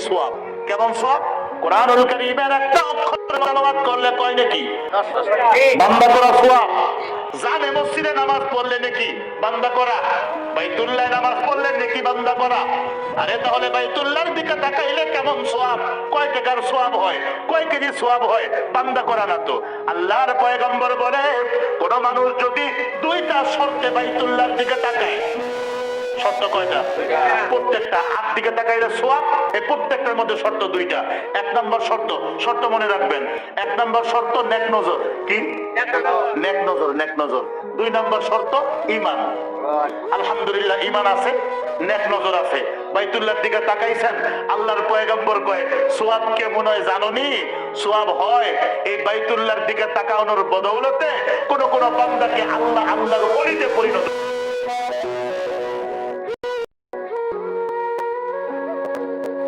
সোয়াব। কেমন সোয়াব? কোরআনুল কারীমের একটা অক্ষর তেলাওয়াত করলে কয় নাকি? বান্দা করা সোয়াব। জামে মসজিদে নামাজ পড়লে নাকি বান্দা করা, বাইতুল্লাহ নামাজ পড়লে নাকি বান্দা করা। আরে তাহলে বাইতুল্লাহর দিকে তাকাইলে কেমন সোয়াব, কয় টাকার সোয়াব হয়, কয় কেজি সোয়াব হয়? বান্দা করা না তো। আল্লাহর পয়গম্বর বলে, কোন মানুষ যদি দুইটা শর্তে বাইতুল্লাহর দিকে তাকায়, শর্ত কয়টা? প্রত্যেকটা হাত দিকে তাকাইলে সোয়াব। এই প্রত্যেকটার মধ্যে শর্ত দুইটা। এক নম্বর শর্ত, শর্ত মনে রাখবেন, এক নম্বর শর্ত নেক নজর। কি? নেক নজর, নেক নজর। দুই নম্বর শর্ত ঈমান। আলহামদুলিল্লাহ ঈমান আছে, নেক নজর আছে। বাইতুল্লাহর দিকে তাকাইছেন, আল্লাহর পয়গম্বর কয় সোয়াব কেমন হয় জানোনি? সোয়াব হয় এই বাইতুল্লাহর দিকে তাকানোর বদৌলতে কোন কোন বান্দাকে আল্লাহ আল্লাহর ওলিতে পরিণত